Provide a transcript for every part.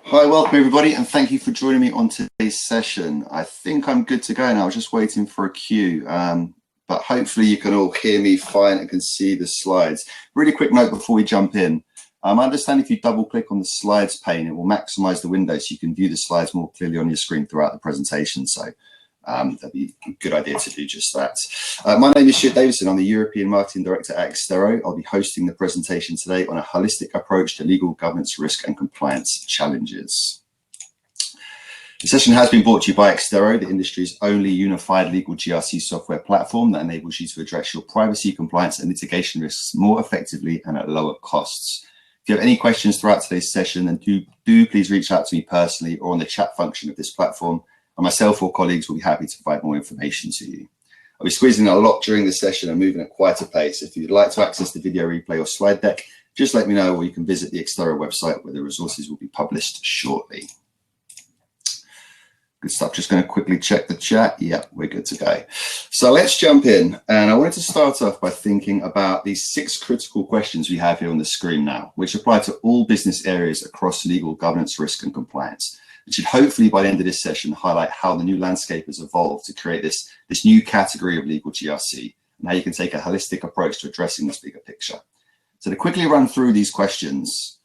Hi, welcome everybody, and thank you for joining me on today's session. I think I'm good to go now. I was just waiting for a cue, but hopefully you can all hear me fine and can see the slides. Really quick note before we jump in. I understand if you double click on the slides pane, it will maximize the window so you can view the slides more clearly on your screen throughout the presentation. So that'd be a good idea to do just that. My name is Stuart Davison. I'm the European Marketing Director at Extero. I'll be hosting the presentation today on a holistic approach to legal governance, risk and compliance challenges. The session has been brought to you by Extero, the industry's only unified legal GRC software platform that enables you to address your privacy, compliance and litigation risks more effectively and at lower costs. If you have any questions throughout today's session, then do please reach out to me personally or on the chat function of this platform, and myself or colleagues will be happy to provide more information to you. I'll be squeezing a lot during the session and moving at quite a pace. If you'd like to access the video replay or slide deck, just let me know, or you can visit the Extero website where the resources will be published shortly. Good stuff. Just going to quickly check the chat. Yeah, we're good to go. So let's jump in. And I wanted to start off by thinking about these 6 critical questions we have here on the screen now, which apply to all business areas across legal governance, risk and compliance. It should hopefully by the end of this session highlight how the new landscape has evolved to create this new category of legal GRC and how you can take a holistic approach to addressing this bigger picture. So to quickly run through these questions,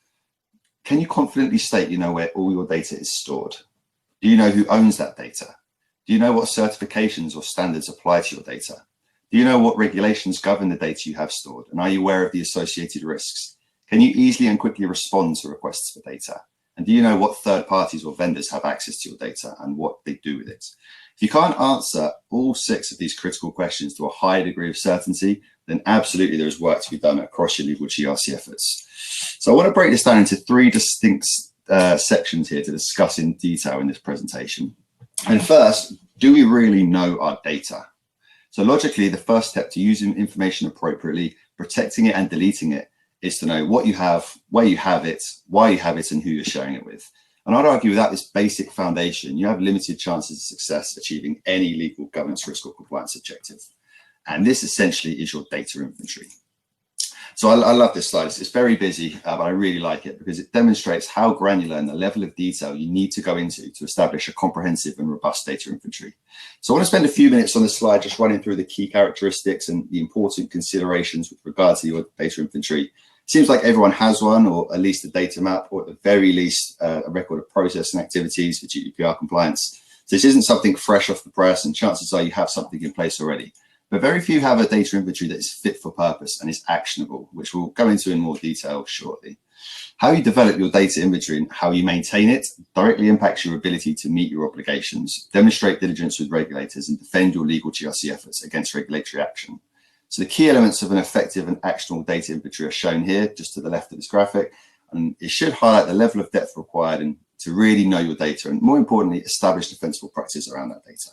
can you confidently state you know where all your data is stored? Do you know who owns that data? Do you know what certifications or standards apply to your data? Do you know what regulations govern the data you have stored? And are you aware of the associated risks? Can you easily and quickly respond to requests for data? And do you know what third parties or vendors have access to your data and what they do with it? If you can't answer all 6 of these critical questions to a high degree of certainty, then absolutely there is work to be done across your legal GRC efforts. So I want to break this down into 3 distinct sections here to discuss in detail in this presentation. And first, do we really know our data? So logically, the first step to using information appropriately, protecting it and deleting it is to know what you have, where you have it, why you have it, and who you're sharing it with. And I'd argue without this basic foundation, you have limited chances of success achieving any legal governance, risk or compliance objective. And this essentially is your data inventory. So I love this slide. It's very busy, but I really like it because it demonstrates how granular and the level of detail you need to go into to establish a comprehensive and robust data inventory. So I want to spend a few minutes on this slide just running through the key characteristics and the important considerations with regard to your data inventory. It seems like everyone has one, or at least a data map, or at the very least a record of process and activities for GDPR compliance. So this isn't something fresh off the press, and chances are you have something in place already. But very few have a data inventory that is fit for purpose and is actionable, which we'll go into in more detail shortly. How you develop your data inventory and how you maintain it directly impacts your ability to meet your obligations, demonstrate diligence with regulators, and defend your legal GRC efforts against regulatory action. So the key elements of an effective and actionable data inventory are shown here, just to the left of this graphic, and it should highlight the level of depth required and to really know your data, and more importantly, establish defensible practices around that data.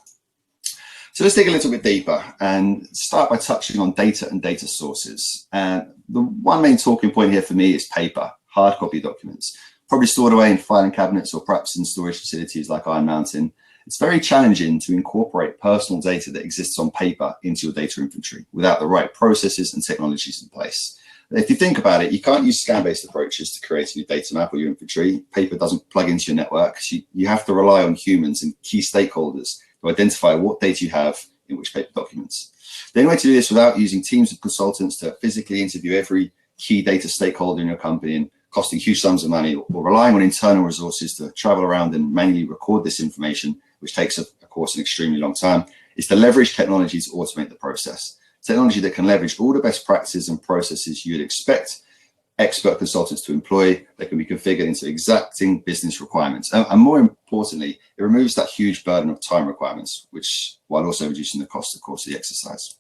So let's dig a little bit deeper and start by touching on data and data sources. And the one main talking point here for me is paper, hard copy documents, probably stored away in filing cabinets or perhaps in storage facilities like Iron Mountain. It's very challenging to incorporate personal data that exists on paper into your data inventory without the right processes and technologies in place. If you think about it, you can't use scan-based approaches to create your data map or your inventory. Paper doesn't plug into your network. So you have to rely on humans and key stakeholders to identify what data you have in which paper documents. The only way to do this without using teams of consultants to physically interview every key data stakeholder in your company and costing huge sums of money, or relying on internal resources to travel around and manually record this information, which takes, of course, an extremely long time, is to leverage technology to automate the process. Technology that can leverage all the best practices and processes you'd expect expert consultants to employ, that can be configured into exacting business requirements. And more importantly, it removes that huge burden of time requirements, which while also reducing the cost, of course, of the exercise.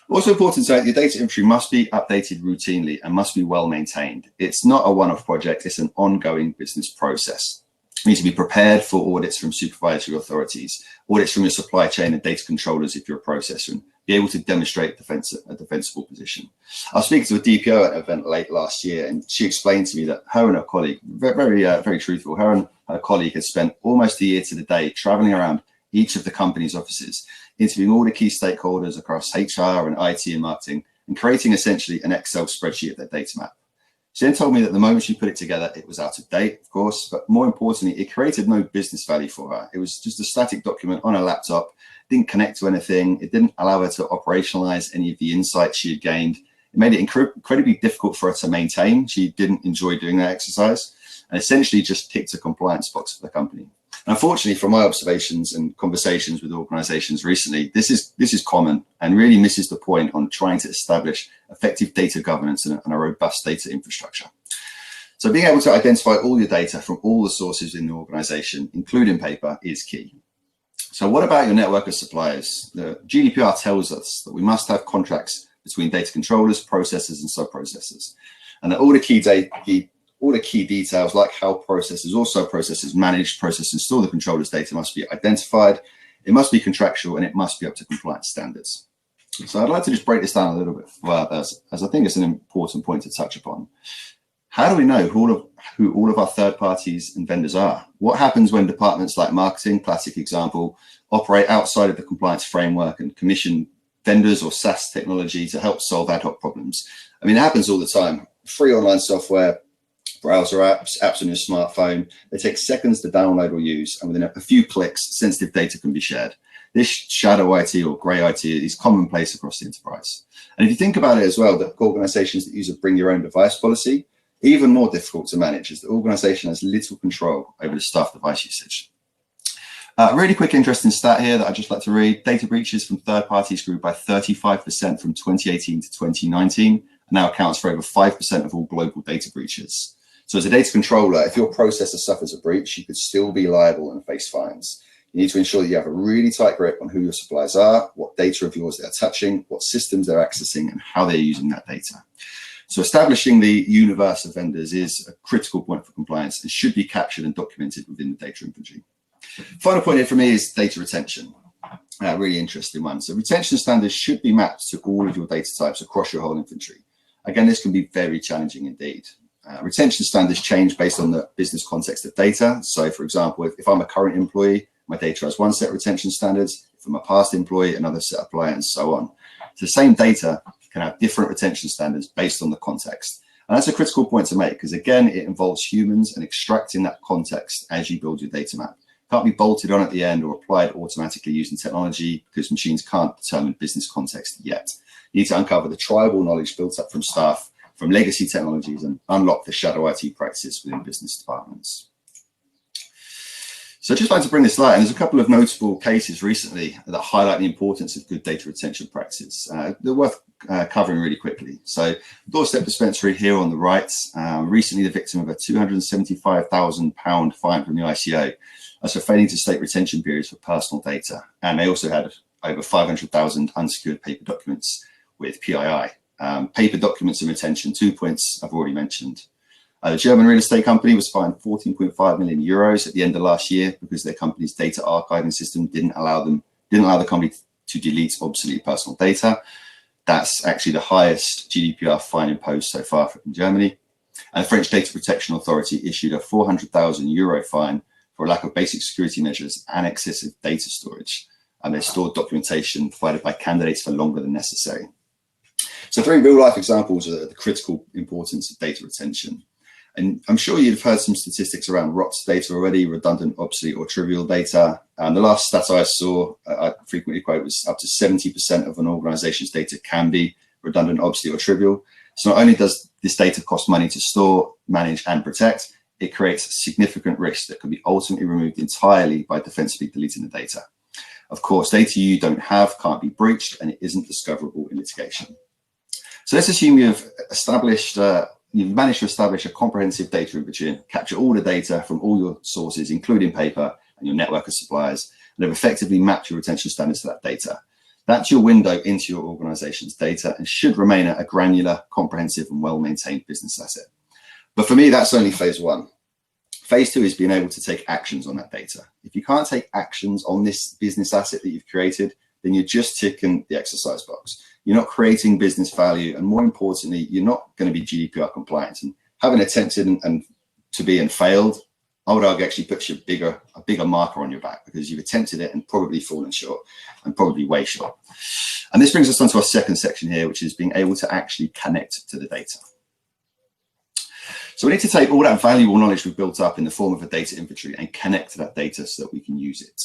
Also important to note, your data inventory must be updated routinely and must be well maintained. It's not a one-off project, it's an ongoing business process. You need to be prepared for audits from supervisory authorities, audits from your supply chain and data controllers if you're a processor, and be able to demonstrate a defensible position. I was speaking to a DPO at an event late last year, and she explained to me that her and her colleague, very truthful, her and her colleague had spent almost a year to the day traveling around each of the company's offices, interviewing all the key stakeholders across HR and IT and marketing, and creating essentially an Excel spreadsheet of their data map. She then told me that the moment she put it together, it was out of date, of course, but more importantly, it created no business value for her. It was just a static document on a laptop, didn't connect to anything. It didn't allow her to operationalize any of the insights she had gained. It made it incredibly difficult for her to maintain. She didn't enjoy doing that exercise and essentially just ticked a compliance box for the company. And unfortunately, from my observations and conversations with organizations recently, this is common and really misses the point on trying to establish effective data governance and a robust data infrastructure. So being able to identify all your data from all the sources in the organization, including paper, is key. So what about your network of suppliers? The GDPR tells us that we must have contracts between data controllers, processors, and sub-processors, and that all the key details, like how processors or sub-processors manage, process, and store the controller's data, must be identified. It must be contractual, and it must be up to compliance standards. So I'd like to just break this down a little bit further, as I think it's an important point to touch upon. How do we know who all of our third parties and vendors are? What happens when departments like marketing, classic example, operate outside of the compliance framework and commission vendors or SaaS technology to help solve ad hoc problems? I mean, it happens all the time. Free online software, browser apps on your smartphone, they take seconds to download or use, and within a few clicks, sensitive data can be shared. This shadow IT or grey IT is commonplace across the enterprise. And if you think about it as well, the organizations that use a bring your own device policy, even more difficult to manage, as the organization has little control over the staff device usage. Really quick, interesting stat here that I'd just like to read. Data breaches from third parties grew by 35% from 2018 to 2019, and now accounts for over 5% of all global data breaches. So as a data controller, if your processor suffers a breach, you could still be liable and face fines. You need to ensure that you have a really tight grip on who your suppliers are, what data of yours they're touching, what systems they're accessing, and how they're using that data. So establishing the universe of vendors is a critical point for compliance and should be captured and documented within the data inventory. Final point here for me is data retention. Really interesting one. So retention standards should be mapped to all of your data types across your whole inventory. Again, this can be very challenging indeed. Retention standards change based on the business context of data. So for example, if I'm a current employee, my data has one set of retention standards. If I'm a past employee, another set apply, and so on. So the same data can have different retention standards based on the context. And that's a critical point to make, because again, it involves humans and extracting that context as you build your data map. It can't be bolted on at the end or applied automatically using technology, because machines can't determine business context yet. You need to uncover the tribal knowledge built up from staff, from legacy technologies, and unlock the shadow IT practices within business departments. So I'd just like to bring this light, and there's a couple of notable cases recently that highlight the importance of good data retention practices. They're worth covering really quickly. So Doorstep Dispensary here on the right, recently the victim of a £275,000 fine from the ICO as for failing to state retention periods for personal data. And they also had over 500,000 unsecured paper documents with PII. Paper documents and retention, 2 points I've already mentioned. The German real estate company was fined 14.5 million euros at the end of last year because their company's data archiving system didn't allow the company to delete obsolete personal data. That's actually the highest GDPR fine imposed so far in Germany. And the French Data Protection Authority issued a 400,000 euro fine for a lack of basic security measures and excessive data storage. And they stored documentation provided by candidates for longer than necessary. So 3 real-life examples of the critical importance of data retention. And I'm sure you've heard some statistics around ROTS data already, redundant, obsolete, or trivial data. And the last stat I saw, I frequently quote, was up to 70% of an organization's data can be redundant, obsolete, or trivial. So not only does this data cost money to store, manage, and protect, it creates significant risk that can be ultimately removed entirely by defensively deleting the data. Of course, data you don't have can't be breached, and it isn't discoverable in litigation. So let's assume you've managed to establish a comprehensive data inventory and capture all the data from all your sources, including paper and your network of suppliers, and have effectively mapped your retention standards to that data. That's your window into your organization's data and should remain a granular, comprehensive, and well-maintained business asset. But for me, that's only phase 1. Phase 2 is being able to take actions on that data. If you can't take actions on this business asset that you've created, then you're just ticking the exercise box. You're not creating business value, and more importantly, you're not going to be GDPR compliant. And having attempted and to be and failed, I would argue actually puts you a bigger marker on your back, because you've attempted it and probably fallen short, and probably way short. And this brings us on to our second section here, which is being able to actually connect to the data. So we need to take all that valuable knowledge we've built up in the form of a data inventory and connect to that data so that we can use it.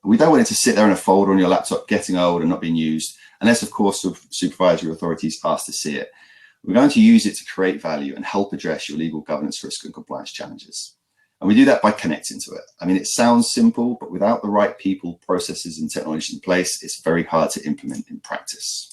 We don't want it to sit there in a folder on your laptop getting old and not being used, unless, of course, the supervisory authorities ask to see it. We're going to use it to create value and help address your legal governance, risk and compliance challenges. And we do that by connecting to it. I mean, it sounds simple, but without the right people, processes and technologies in place, it's very hard to implement in practice.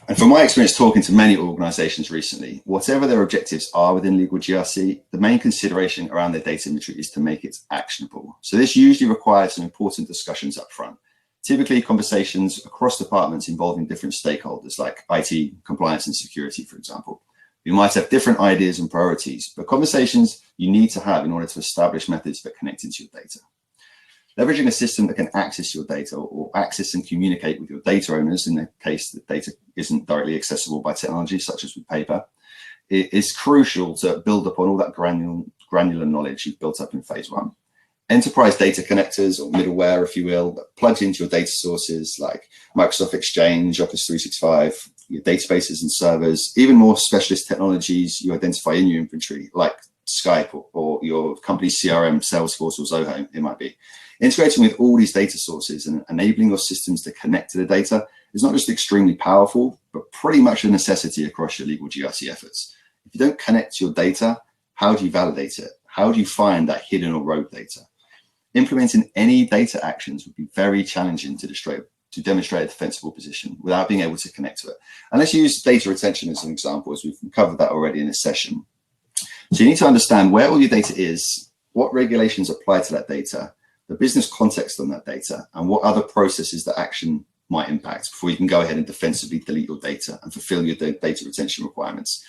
And from my experience talking to many organizations recently, whatever their objectives are within legal GRC, the main consideration around their data inventory is to make it actionable. So this usually requires some important discussions up front. Typically conversations across departments involving different stakeholders like IT, compliance and security, for example. You might have different ideas and priorities, but conversations you need to have in order to establish methods for connecting to your data. Leveraging a system that can access your data or access and communicate with your data owners in the case that data isn't directly accessible by technology, such as with paper, is crucial to build upon all that granular knowledge you've built up in phase one. Enterprise data connectors, or middleware, if you will, that plugs into your data sources like Microsoft Exchange, Office 365, your databases and servers, even more specialist technologies you identify in your inventory, like Skype or your company's CRM, Salesforce or Zoho, it might be. Integrating with all these data sources and enabling your systems to connect to the data is not just extremely powerful, but pretty much a necessity across your legal GRC efforts. If you don't connect to your data, how do you validate it? How do you find that hidden or rogue data? Implementing any data actions would be very challenging to demonstrate a defensible position without being able to connect to it. And let's use data retention as an example, as we've covered that already in this session. So you need to understand where all your data is, what regulations apply to that data, the business context on that data, and what other processes that action might impact before you can go ahead and defensively delete your data and fulfill your data retention requirements.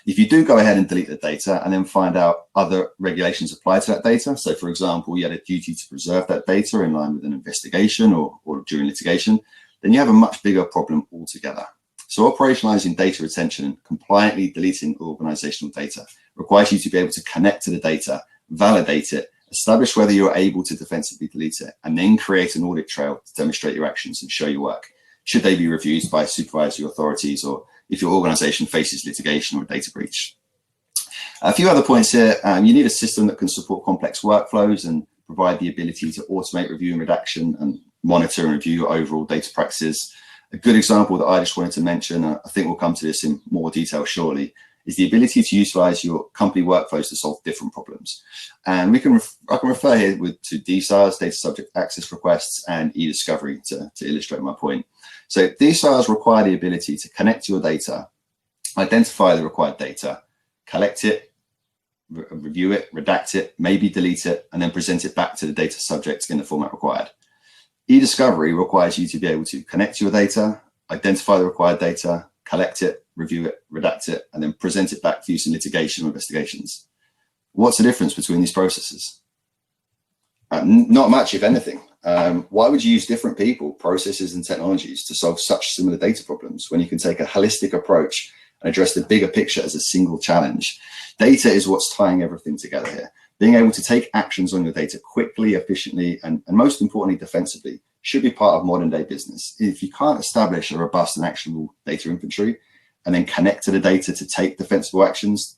If you do go ahead and delete the data and then find out other regulations apply to that data, so for example, you had a duty to preserve that data in line with an investigation or during litigation, then you have a much bigger problem altogether. So operationalizing data retention and compliantly deleting organizational data requires you to be able to connect to the data, validate it, establish whether you're able to defensively delete it, and then create an audit trail to demonstrate your actions and show your work, should they be reviewed by supervisory authorities or if your organization faces litigation or a data breach. A few other points here. You need a system that can support complex workflows and provide the ability to automate review and redaction and monitor and review your overall data practices. A good example that I just wanted to mention, I think we'll come to this in more detail shortly, is the ability to utilize your company workflows to solve different problems. And I can refer here to DSARs, data subject access requests, and e-discovery to illustrate my point. So DSARs require the ability to connect to your data, identify the required data, collect it, review it, redact it, maybe delete it, and then present it back to the data subject in the format required. E-discovery requires you to be able to connect to your data, identify the required data, collect it, review it, redact it, and then present it back for use in litigation or investigations. What's the difference between these processes? Not much, if anything. Why would you use different people, processes, and technologies to solve such similar data problems when you can take a holistic approach and address the bigger picture as a single challenge? Data is what's tying everything together here. Being able to take actions on your data quickly, efficiently, and most importantly, defensively, should be part of modern day business. If you can't establish a robust and actionable data inventory and then connect to the data to take defensible actions,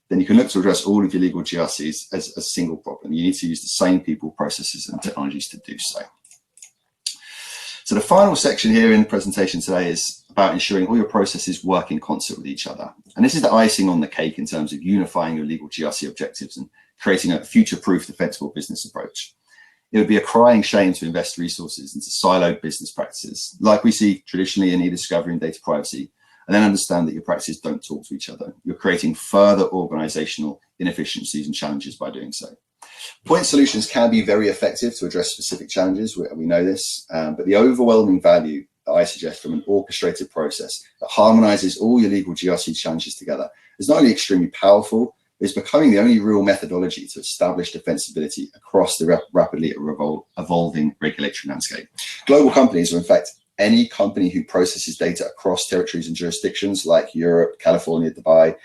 then you can look to address all of your legal GRCs as a single problem. You need to use the same people, processes, and technologies to do so. So the final section here in the presentation today is about ensuring all your processes work in concert with each other. And this is the icing on the cake in terms of unifying your legal GRC objectives and creating a future-proof, defensible business approach. It would be a crying shame to invest resources into siloed business practices, like we see traditionally in e-discovery and data privacy, and then understand that your practices don't talk to each other. You're creating further organizational inefficiencies and challenges by doing so. Point solutions can be very effective to address specific challenges, we know this, but the overwhelming value that I suggest from an orchestrated process that harmonizes all your legal GRC challenges together is not only extremely powerful, it's becoming the only real methodology to establish defensibility across the rapidly evolving regulatory landscape. Global companies, or in fact, any company who processes data across territories and jurisdictions like Europe, California, Dubai,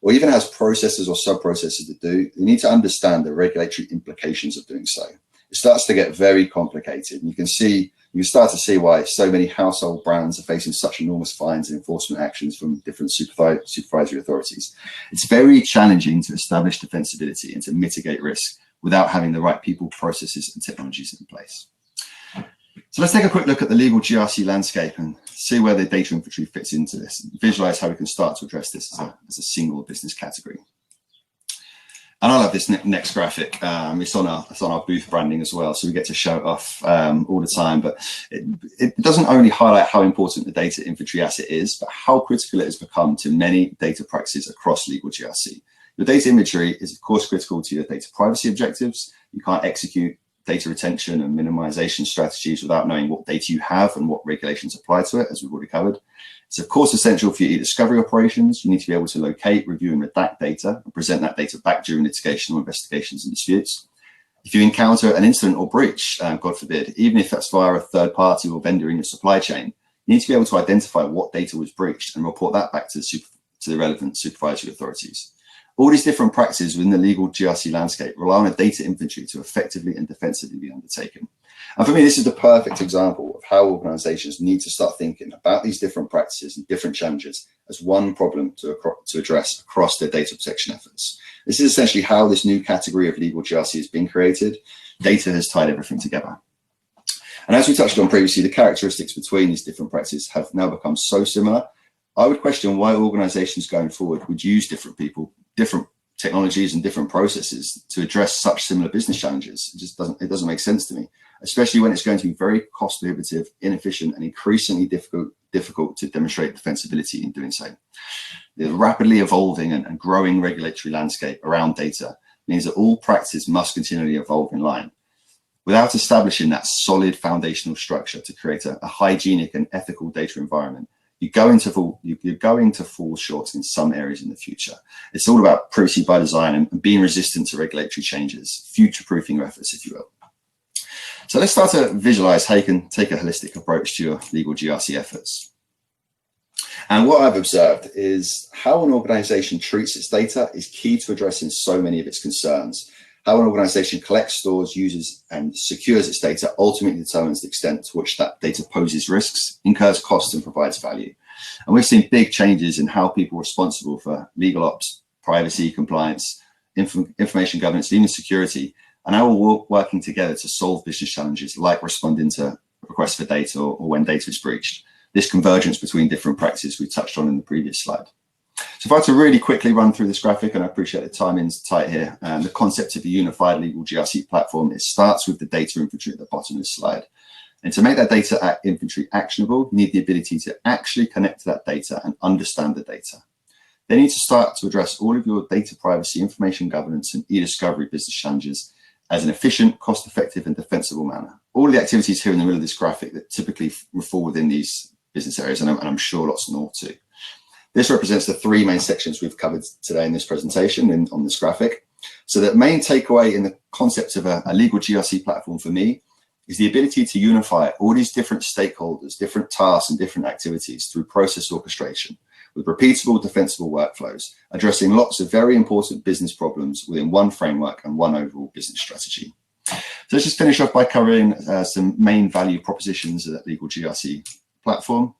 or even has processes or sub-processes that do, you need to understand the regulatory implications of doing so. It starts to get very complicated. And you can see You can start to see why so many household brands are facing such enormous fines and enforcement actions from different supervisory authorities. It's very challenging to establish defensibility and to mitigate risk without having the right people, processes, and technologies in place. So let's take a quick look at the legal GRC landscape and see where the data inventory fits into this, and visualize how we can start to address this as a single business category. And I'll have this next graphic. It's on our booth branding as well, so we get to show it off all the time. But it doesn't only highlight how important the data inventory asset is, but how critical it has become to many data practices across legal GRC. Your data inventory is, of course, critical to your data privacy objectives. You can't execute data retention and minimization strategies without knowing what data you have and what regulations apply to it, as we've already covered. It's of course essential for your e-discovery operations. You need to be able to locate, review, and redact data and present that data back during litigation or investigations and disputes. If you encounter an incident or breach, God forbid, even if that's via a third party or vendor in your supply chain, you need to be able to identify what data was breached and report that back to the relevant supervisory authorities. All these different practices within the legal GRC landscape rely on a data inventory to effectively and defensively be undertaken. And for me, this is the perfect example of how organizations need to start thinking about these different practices and different challenges as one problem to address across their data protection efforts. This is essentially how this new category of legal GRC has been created. Data has tied everything together. And as we touched on previously, the characteristics between these different practices have now become so similar. I would question why organizations going forward would use different people, different technologies and different processes to address such similar business challenges. It doesn't make sense to me, especially when it's going to be very cost prohibitive, inefficient, and increasingly difficult to demonstrate defensibility in doing so. The rapidly evolving and growing regulatory landscape around data means that all practices must continually evolve in line. Without establishing that solid foundational structure to create a hygienic and ethical data environment, you're going to fall short in some areas in the future. It's all about privacy by design and being resistant to regulatory changes, future-proofing your efforts, if you will. So let's start to visualize how you can take a holistic approach to your legal GRC efforts. And what I've observed is how an organization treats its data is key to addressing so many of its concerns. How an organization collects, stores, uses, and secures its data ultimately determines the extent to which that data poses risks, incurs costs, and provides value. And we've seen big changes in how people responsible for legal ops, privacy, compliance, information governance, even security, and how we're working together to solve business challenges like responding to requests for data or when data is breached. This convergence between different practices we touched on in the previous slide. So if I had to really quickly run through this graphic, and I appreciate the timing's tight here, the concept of a unified legal GRC platform, it starts with the data inventory at the bottom of this slide. And to make that data inventory actionable, you need the ability to actually connect to that data and understand the data. Then you need to start to address all of your data privacy, information governance, and e-discovery business challenges as an efficient, cost-effective, and defensible manner. All the activities here in the middle of this graphic that typically fall within these business areas, and I'm sure lots more too. This represents the three main sections we've covered today in this presentation and on this graphic. So the main takeaway in the concept of a legal GRC platform for me is the ability to unify all these different stakeholders, different tasks, and different activities through process orchestration with repeatable, defensible workflows, addressing lots of very important business problems within one framework and one overall business strategy. So let's just finish off by covering some main value propositions of that legal GRC platform.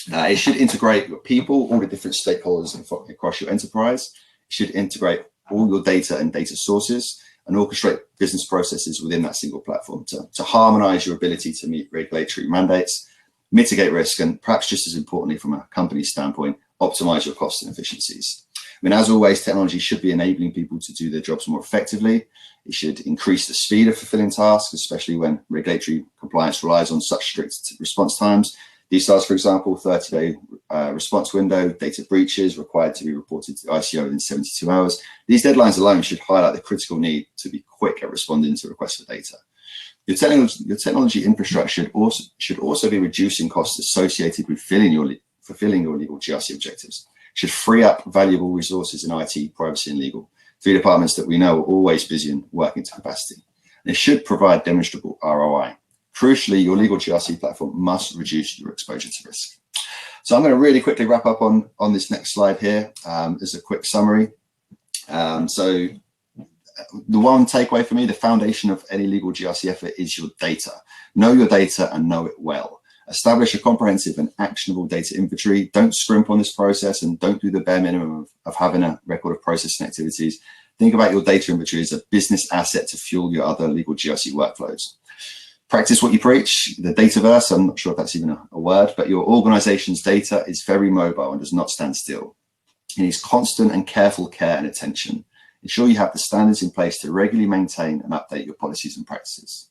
It should integrate your people, all the different stakeholders across your enterprise. It should integrate all your data and data sources and orchestrate business processes within that single platform to harmonize your ability to meet regulatory mandates, mitigate risk, and perhaps just as importantly from a company standpoint, optimize your costs and efficiencies. I mean, as always, technology should be enabling people to do their jobs more effectively. It should increase the speed of fulfilling tasks, especially when regulatory compliance relies on such strict response times. DSARs, for example, 30-day response window, data breaches required to be reported to the ICO within 72 hours. These deadlines alone should highlight the critical need to be quick at responding to requests for data. Your technology infrastructure should also be reducing costs associated with fulfilling your legal GRC objectives. It should free up valuable resources in IT, privacy, and legal, three departments that we know are always busy and working to capacity. And it should provide demonstrable ROI. Crucially, your legal GRC platform must reduce your exposure to risk. So I'm going to really quickly wrap up on this next slide here as a quick summary. So the one takeaway for me, the foundation of any legal GRC effort is your data. Know your data and know it well. Establish a comprehensive and actionable data inventory. Don't scrimp on this process and don't do the bare minimum of having a record of processing activities. Think about your data inventory as a business asset to fuel your other legal GRC workflows. Practice what you preach. The dataverse, I'm not sure if that's even a word, but your organization's data is very mobile and does not stand still. It needs constant and careful care and attention. Ensure you have the standards in place to regularly maintain and update your policies and practices.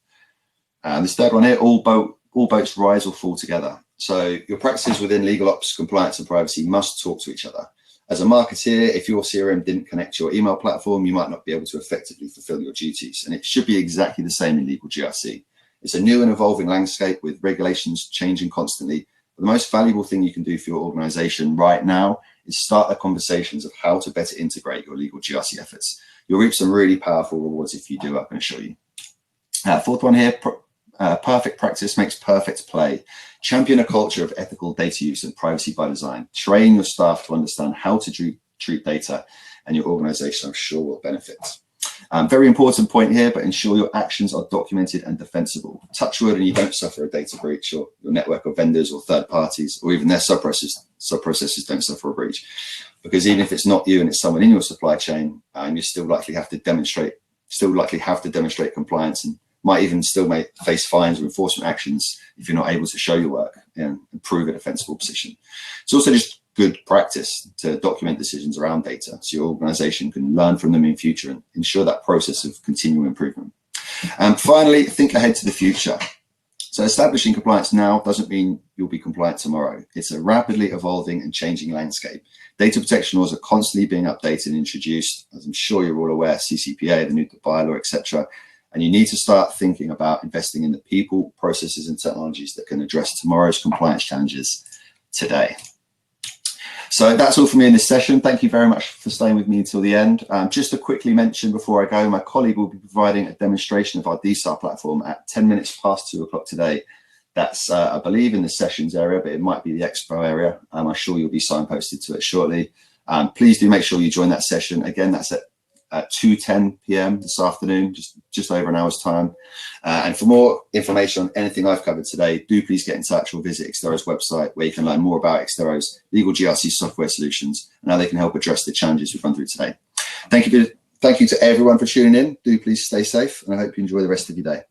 And this third one here, all boats rise or fall together. So your practices within legal ops, compliance and privacy must talk to each other. As a marketeer, if your CRM didn't connect to your email platform, you might not be able to effectively fulfill your duties. And it should be exactly the same in legal GRC. It's a new and evolving landscape with regulations changing constantly. But the most valuable thing you can do for your organization right now is start the conversations of how to better integrate your legal GRC efforts. You'll reap some really powerful rewards if you do, I can assure you. Fourth one here, perfect practice makes perfect play. Champion a culture of ethical data use and privacy by design. Train your staff to understand how to treat data, and your organization, I'm sure, will benefit. Very important point here, but ensure your actions are documented and defensible. Touch wood and you don't suffer a data breach, or your network of vendors or third parties, or even their sub-processors don't suffer a breach. Because even if it's not you and it's someone in your supply chain, you still likely have to demonstrate compliance, and might even still face fines or enforcement actions if you're not able to show your work and prove a defensible position. It's also just good practice to document decisions around data so your organization can learn from them in future and ensure that process of continual improvement. And finally, think ahead to the future. So establishing compliance now doesn't mean you'll be compliant tomorrow. It's a rapidly evolving and changing landscape. Data protection laws are constantly being updated and introduced, as I'm sure you're all aware, CCPA, the new bylaw, etc. And you need to start thinking about investing in the people, processes, and technologies that can address tomorrow's compliance challenges today. So that's all for me in this session. Thank you very much for staying with me until the end. Just to quickly mention before I go, my colleague will be providing a demonstration of our DSAR platform at 10 minutes past 2 o'clock today. That's, I believe, in the sessions area, but it might be the expo area. I'm sure you'll be signposted to it shortly. Please do make sure you join that session. Again, that's at 2:10 p.m. this afternoon, just over an hour's time. And for more information on anything I've covered today, do please get in touch or visit Extero's website, where you can learn more about Extero's legal GRC software solutions and how they can help address the challenges we've run through today. Thank you to everyone for tuning in. Do please stay safe, and I hope you enjoy the rest of your day.